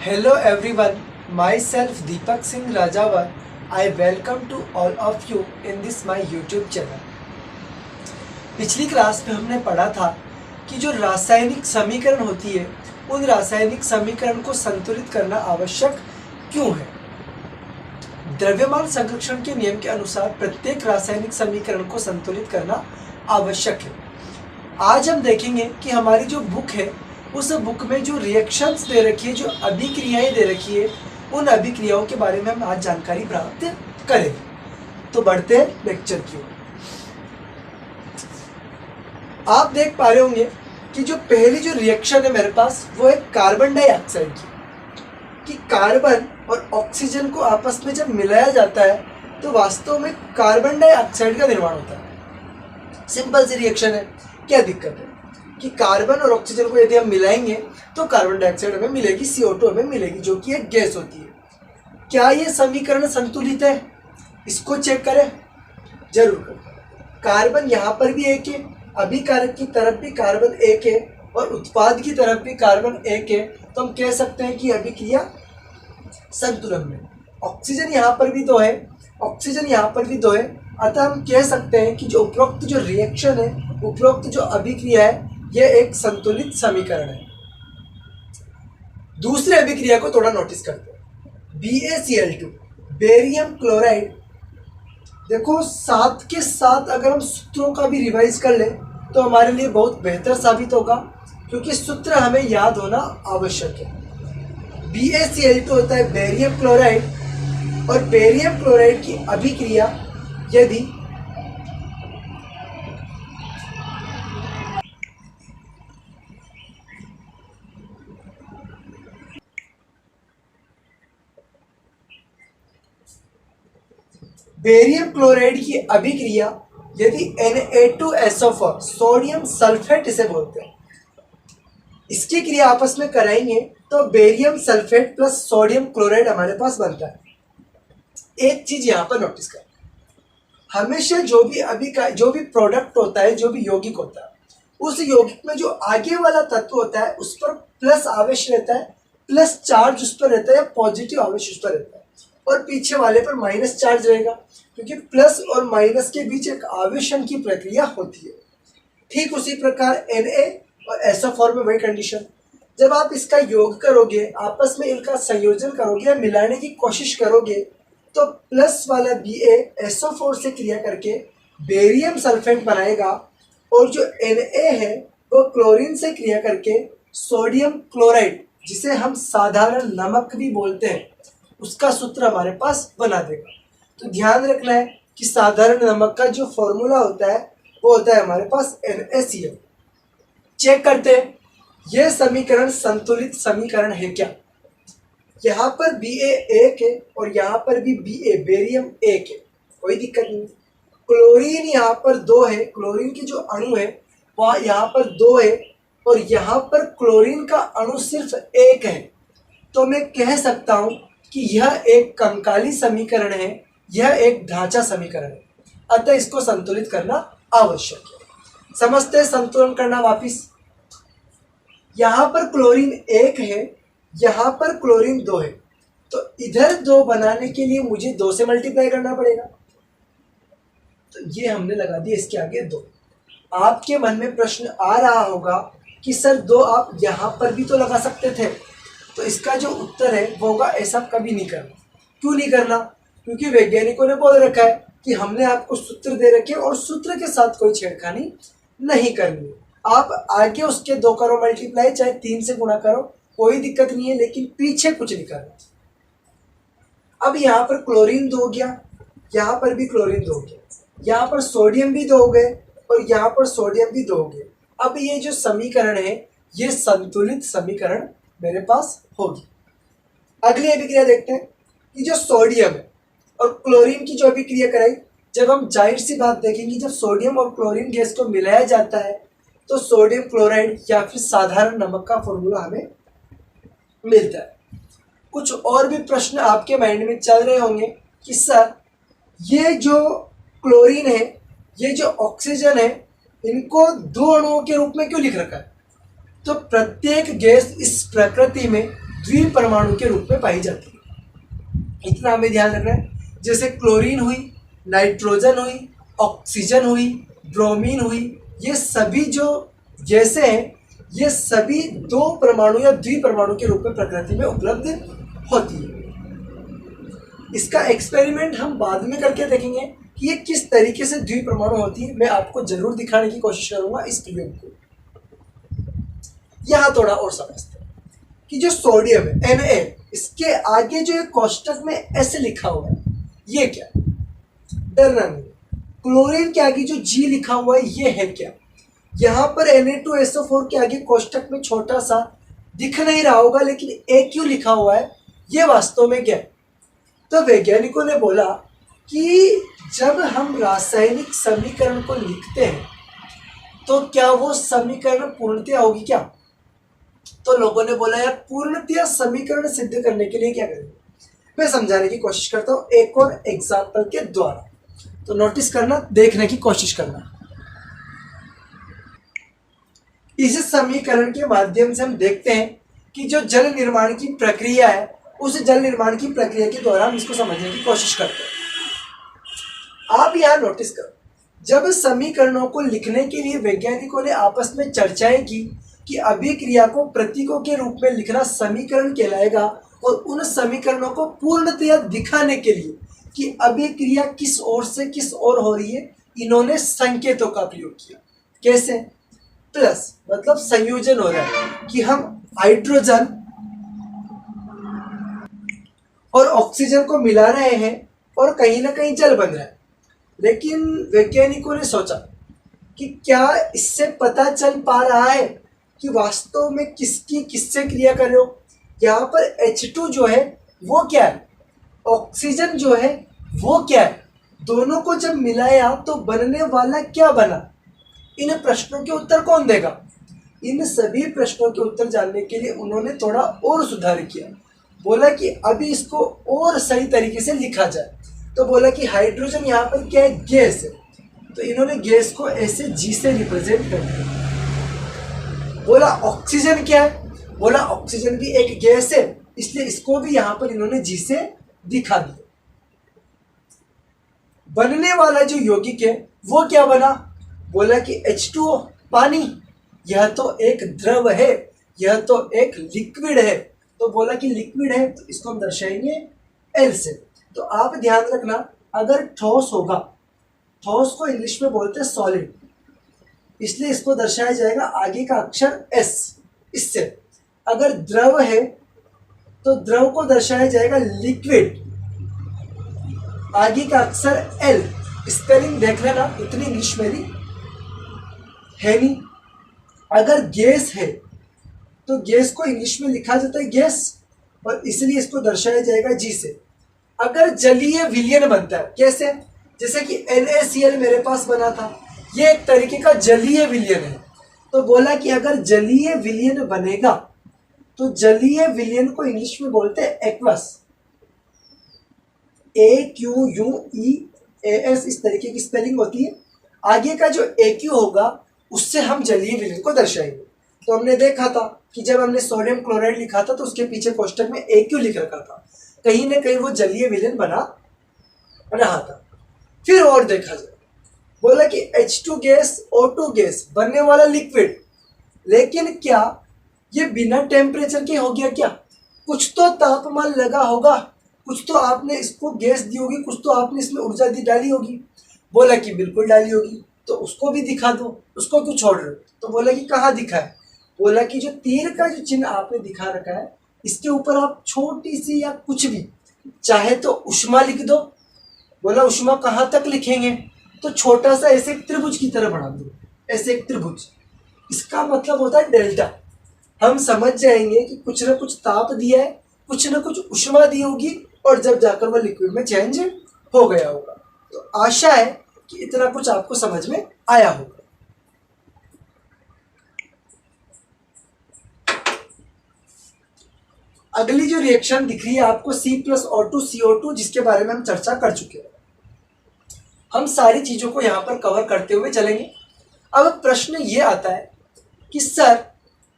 Hello everyone, myself Deepak Singh Rajawat. I welcome to all of you in this my YouTube channel. पिछली class में हमने पढ़ा था कि जो रासायनिक समीकरण होती है उन रासायनिक समीकरण को संतुलित करना आवश्यक क्यों है। द्रव्यमान संरक्षण के नियम के अनुसार प्रत्येक रासायनिक समीकरण को संतुलित करना आवश्यक है। आज हम देखेंगे कि हमारी जो बुक है उस बुक में जो रिएक्शंस दे रखी है, जो अभिक्रियाएं दे रखी है, उन अभिक्रियाओं के बारे में हम आज जानकारी प्राप्त करेंगे। तो बढ़ते हैं लेक्चर की ओर। आप देख पा रहे होंगे कि जो पहली जो रिएक्शन है मेरे पास वो है कार्बन डाइऑक्साइड की, कि कार्बन और ऑक्सीजन को आपस में जब मिलाया जाता है तो वास्तव में कार्बन डाइऑक्साइड का निर्माण होता है। सिंपल सी रिएक्शन है, क्या दिक्कत है कि कार्बन और ऑक्सीजन को यदि हम मिलाएंगे तो कार्बन डाइऑक्साइड हमें मिलेगी, CO2 हमें मिलेगी, जो कि एक गैस होती है। क्या ये समीकरण संतुलित है? इसको चेक करें, जरूर करें। कार्बन यहाँ पर भी एक है, अभिकारक की तरफ भी कार्बन एक है और उत्पाद की तरफ भी कार्बन एक है, तो हम कह सकते हैं कि अभिक्रिया संतुलन में। ऑक्सीजन यहाँ पर भी दो है, ऑक्सीजन यहाँ पर भी दो है, अतः हम कह सकते हैं कि जो उपरोक्त जो रिएक्शन है, उपरोक्त जो अभिक्रिया है, यह एक संतुलित समीकरण है। दूसरी अभिक्रिया को थोड़ा नोटिस करते हैं। BaCl2 barium chloride. देखो साथ के साथ अगर हम सूत्रों का भी रिवाइज कर लें तो हमारे लिए बहुत बेहतर साबित होगा, क्योंकि सूत्र हमें याद होना आवश्यक है। BaCl2 होता है बेरियम क्लोराइड, और बेरियम क्लोराइड की अभिक्रिया यदि बेरियम क्लोराइड की अभिक्रिया यदि Na2SO4 सोडियम सल्फेट इसे बोलते हैं, इसकी क्रिया आपस में कराएंगे तो barium sulphate plus sodium chloride हमारे पास बनता है। एक चीज यहाँ पर नोटिस करें, हमेशा जो भी प्रोडक्ट होता है, जो भी यौगिक होता है, उस यौगिक में जो आगे वाला तत्व होता है उस पर प्लस आवेश रहता है, प्लस चार्ज उस पर रहता है, या पॉजिटिव आवेश उस पर रहता है, और पीछे वाले पर माइनस चार्ज रहेगा, क्योंकि प्लस और माइनस के बीच एक आवेशन की प्रक्रिया होती है। ठीक उसी प्रकार Na और SO4 में वही कंडीशन। जब आप इसका योग करोगे, आपस में इनका संयोजन करोगे या मिलाने की कोशिश करोगे, तो प्लस वाला BaSO4 से क्रिया करके बेरियम सल्फेट बनाएगा, और जो Na है वो क्लोरीन से क्रिया करके सोडियम क्लोराइड, जिसे हम साधारण नमक भी बोलते हैं, उसका सूत्र हमारे पास बना देगा। तो ध्यान रखना है कि साधारण नमक का जो फॉर्मूला होता है वो होता है हमारे पास NaCl। चेक करते हैं यह समीकरण संतुलित समीकरण है क्या। यहाँ पर Ba एक है और यहाँ पर भी Ba बेरियम एक है, कोई दिक्कत नहीं। क्लोरीन यहाँ पर दो है, क्लोरीन की जो अणु है वह यहाँ पर दो है, और यहाँ पर क्लोरीन का अणु सिर्फ एक है, तो मैं कह सकता हूँ कि यह एक कंकाली समीकरण है, यह एक ढांचा समीकरण है, अतः इसको संतुलित करना आवश्यक है। समझते हैं संतुलन करना वापिस। यहाँ पर क्लोरीन एक है, यहाँ पर क्लोरीन दो है, तो इधर दो बनाने के लिए मुझे दो से मल्टीप्लाई करना पड़ेगा, तो ये हमने लगा दिया इसके आगे दो। आपके मन में प्रश्न आ रहा होगा कि सर दो आप यहाँ पर भी तो लगा सकते थे, तो इसका जो उत्तर है वो होगा ऐसा कभी नहीं करना। क्यों नहीं करना? क्योंकि वैज्ञानिकों ने बोल रखा है कि हमने आपको सूत्र दे रखे और सूत्र के साथ कोई छेड़खानी नहीं करनी है। आप आगे उसके दो करो मल्टीप्लाई, चाहे 3 से गुणा करो, कोई दिक्कत नहीं है, लेकिन पीछे कुछ नहीं करना। अब यहाँ पर क्लोरीन दो हो गया, यहाँ पर भी क्लोरीन दो हो गया, यहाँ पर सोडियम भी दो हो गए और यहाँ पर सोडियम भी दो हो गए। अब ये जो समीकरण है ये संतुलित समीकरण मेरे पास होगी। अगली अभिक्रिया देखते हैं कि जो सोडियम है और क्लोरीन की जो अभिक्रिया कराई, जब हम जाहिर सी बात देखेंगे, जब सोडियम और क्लोरीन गैस को मिलाया जाता है तो सोडियम क्लोराइड या फिर साधारण नमक का फॉर्मूला हमें मिलता है। कुछ और भी प्रश्न आपके माइंड में चल रहे होंगे कि सर ये जो क्लोरीन है, ये जो ऑक्सीजन है, इनको दो अणुओं के रूप में क्यों लिख रखा है? तो प्रत्येक गैस इस प्रकृति में द्विपरमाणु के रूप में पाई जाती है। इतना हमें ध्यान रखना है। जैसे क्लोरीन हुई, नाइट्रोजन हुई, ऑक्सीजन हुई, ब्रोमीन हुई, ये सभी जो गैसें हैं ये सभी दो परमाणु या द्विपरमाणु के रूप में प्रकृति में उपलब्ध होती है। इसका एक्सपेरिमेंट हम बाद में करके देखेंगे कि ये किस तरीके से द्विपरमाणु होती है। मैं आपको जरूर दिखाने की कोशिश करूंगा इस प्रयोग को। यहाँ थोड़ा और समझते हैं कि जो सोडियम है Na, इसके आगे जो एक कोष्टक में S लिखा हुआ है ये क्या है? डरना नहीं। क्लोरीन के आगे जो G लिखा हुआ है ये है क्या? यहाँ पर Na2SO4 के आगे कोष्टक में छोटा सा दिख नहीं रहा होगा लेकिन Aq लिखा हुआ है, ये वास्तव में क्या है? तो वैज्ञानिकों ने बोला कि जब हम रासायनिक समीकरण को लिखते हैं तो क्या वो समीकरण पूर्णतया होगी क्या? तो लोगों ने बोला यार पूर्णतया समीकरण सिद्ध करने के लिए क्या करेंगे? मैं समझाने की कोशिश करता हूँ एक और एग्जाम्पल के द्वारा। तो नोटिस करना, देखने की कोशिश करना। इस समीकरण के माध्यम से हम देखते हैं कि जो जल निर्माण की प्रक्रिया है उस जल निर्माण की प्रक्रिया के द्वारा हम इसको समझने की कोशिश करते हैं। आप यहाँ नोटिस करो, जब समीकरणों को लिखने के लिए वैज्ञानिकों ने आपस में चर्चाएं की कि अभिक्रिया को प्रतीकों के रूप में लिखना समीकरण कहलाएगा, और उन समीकरणों को पूर्णतया दिखाने के लिए कि अभिक्रिया किस ओर से किस ओर हो रही है, इन्होंने संकेतों का प्रयोग किया। कैसे? प्लस मतलब संयोजन हो रहा है कि हम हाइड्रोजन और ऑक्सीजन को मिला रहे हैं और कहीं ना कहीं जल बन रहा है। लेकिन वैज्ञानिकों ने सोचा कि क्या इससे पता चल पा रहा है कि वास्तव में किसकी किससे क्रिया कर रहे हो? यहाँ पर H2 जो है वो क्या है, ऑक्सीजन जो है वो क्या है, दोनों को जब मिलाया तो बनने वाला क्या बना? इन प्रश्नों के उत्तर कौन देगा? इन सभी प्रश्नों के उत्तर जानने के लिए उन्होंने थोड़ा और सुधार किया। बोला कि अभी इसको और सही तरीके से लिखा जाए। तो बोला कि हाइड्रोजन यहाँ पर क्या है, गैस है, तो इन्होंने गैस को ऐसे G से रिप्रेजेंट कर दिया। बोला ऑक्सीजन क्या है, बोला ऑक्सीजन भी एक गैस है, इसलिए इसको भी यहाँ पर इन्होंने G से दिखा दिया। बनने वाला जो यौगिक है वो क्या बना? बोला कि H2O पानी, यह तो एक द्रव है, यह तो एक लिक्विड है। तो बोला कि लिक्विड है तो इसको हम दर्शाएंगे L से। तो आप ध्यान रखना, अगर ठोस होगा, ठोस को इंग्लिश में बोलते हैं सॉलिड, इसलिए इसको दर्शाया जाएगा आगे का अक्षर S इससे। अगर द्रव है तो द्रव को दर्शाया जाएगा लिक्विड, आगे का अक्षर L। स्पेलिंग देख लेना, इतनी इंग्लिश मेरी है नहीं। अगर गैस है तो गैस को इंग्लिश में लिखा जाता है गैस, और इसलिए इसको दर्शाया जाएगा G से। अगर जलीय विलयन बनता है, कैसे? जैसे कि NaCl मेरे पास बना था, ये एक तरीके का जलीय विलयन है। तो बोला कि अगर जलीय विलयन बनेगा तो जलीय विलयन को इंग्लिश में बोलते हैं एक्वस, AQUEAS इस तरीके की स्पेलिंग होती है। आगे का जो AQ होगा उससे हम जलीय विलयन को दर्शाएंगे। तो हमने देखा था कि जब हमने सोडियम क्लोराइड लिखा था तो उसके पीछे कोष्टक में AQ लिख रखा था, कहीं ना कहीं वो जलीय विलयन बना रहा था। फिर और देखा जाए, बोला कि H2 गैस O2 गैस बनने वाला लिक्विड, लेकिन क्या ये बिना टेम्परेचर के हो गया क्या? कुछ तो तापमान लगा होगा, कुछ तो आपने इसको गैस दी होगी, कुछ तो आपने इसमें ऊर्जा दी डाली होगी। बोला कि बिल्कुल डाली होगी, तो उसको भी दिखा दो, उसको क्यों छोड़ रहे हो? तो बोला कि कहाँ दिखा है? बोला कि जो तीर का जो चिन्ह आपने दिखा रखा है इसके ऊपर आप छोटी सी या कुछ भी चाहे तो उष्मा लिख दो। बोला उष्मा कहाँ तक लिखेंगे? तो छोटा सा ऐसे एक त्रिभुज की तरह बना दो, ऐसे एक त्रिभुज। इसका मतलब होता है डेल्टा। हम समझ जाएंगे कि कुछ ना कुछ ताप दिया है, कुछ ना कुछ उष्मा दी होगी, और जब जाकर वो लिक्विड में चेंज हो गया होगा। तो आशा है कि इतना कुछ आपको समझ में आया होगा। अगली जो रिएक्शन दिख रही है आपको C+O2CO2, जिसके बारे में हम चर्चा कर चुके हैं। हम सारी चीजों को यहाँ पर कवर करते हुए चलेंगे। अब प्रश्न ये आता है कि सर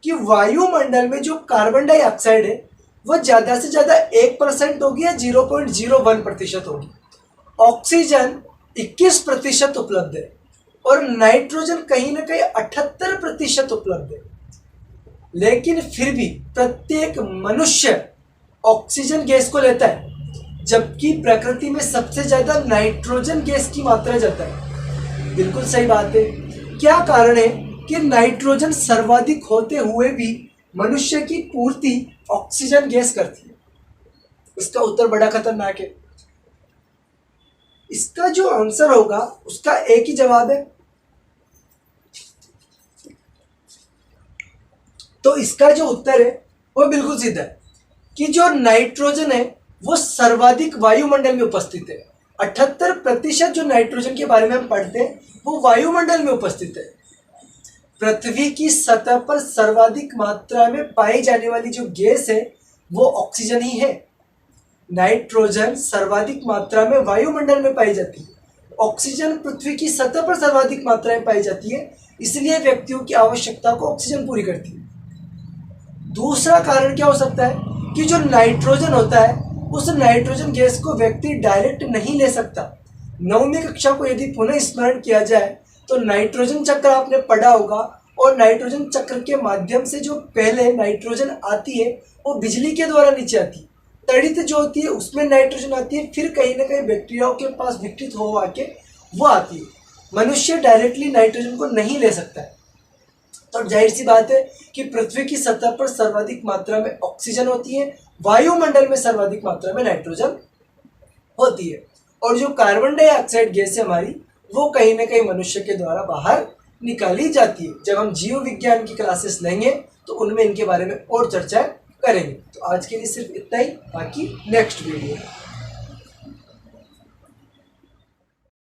कि वायुमंडल में जो कार्बन डाइऑक्साइड है वो ज़्यादा से ज़्यादा 1% होगी या 0.01% होगी। ऑक्सीजन 21% उपलब्ध है और नाइट्रोजन कहीं ना कहीं 78% उपलब्ध है। लेकिन फिर भी प्रत्येक मनुष्य ऑक्सीजन गैस को लेता है, जबकि प्रकृति में सबसे ज्यादा नाइट्रोजन गैस की मात्रा जाता है। बिल्कुल सही बात है। क्या कारण है कि नाइट्रोजन सर्वाधिक होते हुए भी मनुष्य की पूर्ति ऑक्सीजन गैस करती है? इसका उत्तर बड़ा खतरनाक है। इसका जो आंसर होगा उसका एक ही जवाब है। तो इसका जो उत्तर है वो बिल्कुल सीधा है कि जो नाइट्रोजन है वो सर्वाधिक वायुमंडल में उपस्थित है। 78% जो नाइट्रोजन के बारे में हम पढ़ते हैं वो वायुमंडल में उपस्थित है। पृथ्वी की सतह पर सर्वाधिक मात्रा में पाई जाने वाली जो गैस है वो ऑक्सीजन ही है। नाइट्रोजन सर्वाधिक मात्रा में वायुमंडल में पाई जाती है, ऑक्सीजन पृथ्वी की सतह पर सर्वाधिक मात्रा में पाई जाती है, इसलिए व्यक्तियों की आवश्यकता को ऑक्सीजन पूरी करती है। दूसरा कारण क्या हो सकता है कि जो नाइट्रोजन होता है उस नाइट्रोजन गैस को व्यक्ति डायरेक्ट नहीं ले सकता। 9वीं कक्षा को यदि पुनः स्मरण किया जाए तो नाइट्रोजन चक्र आपने पढ़ा होगा, और नाइट्रोजन चक्र के माध्यम से जो पहले नाइट्रोजन आती है वो बिजली के द्वारा नीचे आती है। तड़ित जो होती है उसमें नाइट्रोजन आती है, फिर कहीं ना कहीं बैक्टीरियाओं के पास विकसित हो आके वो आती है। मनुष्य डायरेक्टली नाइट्रोजन को नहीं ले सकता है। तो जाहिर सी बात है कि पृथ्वी की सतह पर सर्वाधिक मात्रा में ऑक्सीजन होती है, वायुमंडल में सर्वाधिक मात्रा में नाइट्रोजन होती है, और जो कार्बन डाइऑक्साइड गैस है हमारी वो कहीं ना कहीं मनुष्य के द्वारा बाहर निकाली जाती है। जब हम जीव विज्ञान की क्लासेस लेंगे तो उनमें इनके बारे में और चर्चा करेंगे। तो आज के लिए सिर्फ इतना ही, बाकी नेक्स्ट वीडियो।